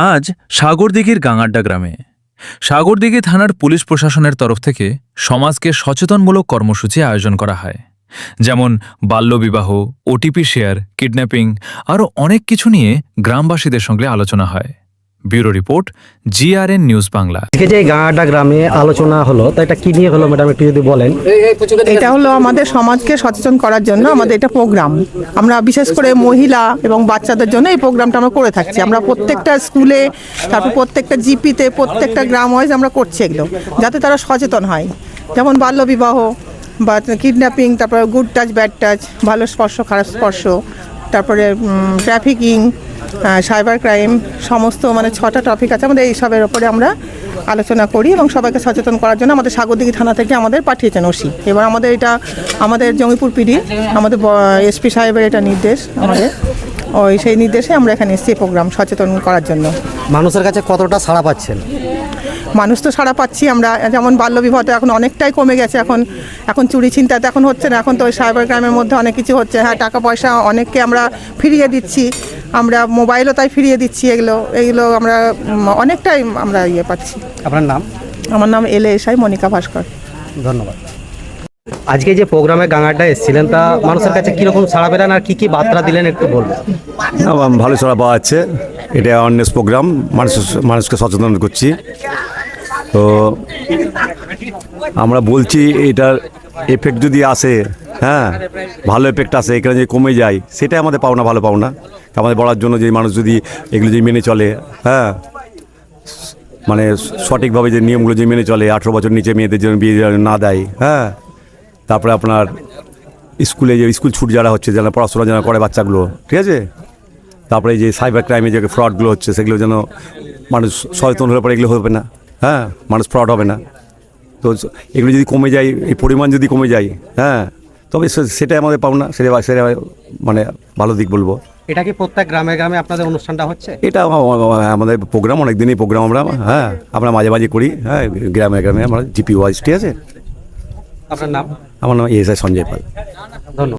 আজ সাগরদিঘির গাঙাড্ডা গ্রামে সাগরদিঘি থানার পুলিশ প্রশাসনের তরফ থেকে সমাজকে সচেতনমূলক কর্মসূচি আয়োজন করা হয়, যেমন বাল্যবিবাহ, ওটিপি শেয়ার, কিডন্যাপিং আরও অনেক কিছু নিয়ে গ্রামবাসীদের সঙ্গে আলোচনা হয়। Bureau report, GRN news Bangla. আজকে যে গাঁটা গ্রামে আলোচনা হলো, তা এটা কি নিয়ে হলো ম্যাডাম, একটু যদি বলেন। এটা হলো আমাদের সমাজকে সচেতন করার জন্য আমাদের এটা প্রোগ্রাম। আমরা বিশেষ করে মহিলা এবং বাচ্চাদের জন্য এই প্রোগ্রামটা আমরা করে থাকছি। আমরা প্রত্যেকটা স্কুলে, তারপর প্রত্যেকটা জিপিতে, প্রত্যেকটা গ্রাম ওয়াইজ আমরা করছি এগুলো, যাতে তারা সচেতন হয়। যেমন বাল্যবিবাহ বা কিডন্যাপিং, তারপরে গুড টাচ, ব্যাড টাচ, ভালো স্পর্শ, খারাপ স্পর্শ, তারপরে ট্রাফিকিং, সাইবার ক্রাইম, সমস্ত মানে 6টা টপিক আছে আমাদের। এইসবের ওপরে আমরা আলোচনা করি এবং সবাইকে সচেতন করার জন্য আমাদের সাগরদিঘি থানা থেকে আমাদের পাঠিয়েছেন ওসি। এবার আমাদের এটা আমাদের জঙ্গিপুর পিডি, আমাদের এসপি সাহেবের এটা নির্দেশ, আমাদের সেই নির্দেশে আমরা এখানে এসেছি প্রোগ্রাম সচেতন করার জন্য। মানুষের কাছে কতটা সাড়া পাচ্ছেন? মানুষ তো সাড়া পাচ্ছি আমরা। যেমন বাল্যবিবাহটা এখন অনেকটাই কমে গেছে, এখন চুরি ছিনতাই এখন হচ্ছে না, এখন তো ওই সাইবার ক্রাইমের মধ্যে অনেক কিছু হচ্ছে। হ্যাঁ, টাকা পয়সা অনেককে আমরা ফিরিয়ে দিচ্ছি, আমরা মোবাইলও তাই ফিরিয়ে দিচ্ছি। এগুলো আমরা অনেকটাই আমরা পাচ্ছি। আপনার নাম? আমার নাম LASI মনিকা ভাস্কর। ধন্যবাদ। আজকে যে প্রোগ্রামে গাঙাটা এসেছিলেন, তা মানুষের কাছে কীরকম সাড়া পেলেন আর কী বার্তা দিলেন একটু বলবেন। ভালো সাড়া পাওয়া যাচ্ছে। এটা অ্যাওয়ারনেস প্রোগ্রাম, মানুষকে সচেতন করছি। তো আমরা বলছি এটার এফেক্ট যদি আসে, হ্যাঁ ভালো এফেক্ট আসে, এখানে যদি কমে যায় সেটাই আমাদের পাওনা, ভালো পাওনা। আমাদের বলার জন্য যে মানুষ যদি এগুলো যদি মেনে চলে, হ্যাঁ মানে সঠিকভাবে যে নিয়মগুলো যে মেনে চলে, 18 বছর নিচে মেয়েদের জন্য বিয়ে না দেয়, হ্যাঁ তারপরে আপনার স্কুলে যে স্কুল ছুট যারা হচ্ছে, যারা পড়াশোনা যেন করে বাচ্চাগুলো, ঠিক আছে। তারপরে এই যে সাইবার ক্রাইমে যে ফ্রডগুলো হচ্ছে, সেগুলো যেন মানুষ সচেতন হলে পরে এগুলো হবে না, হ্যাঁ মানুষ ফ্রড হবে না। তো এগুলো যদি কমে যায়, এই পরিমাণ যদি কমে যায়, হ্যাঁ তবে সেটাই আমাদের পাওনা, সেটা মানে ভালো দিক বলবো। এটা কি প্রত্যেক গ্রামে গ্রামে আপনাদের অনুষ্ঠানটা হচ্ছে? এটা আমাদের প্রোগ্রাম, অনেক দিনই প্রোগ্রাম আমরা মাঝে মাঝে করি, হ্যাঁ গ্রামে গ্রামে আমরা জিপি ওয়াইজ, ঠিক আছে। আপনার নাম? আমার নাম ASI সঞ্জয় পাল।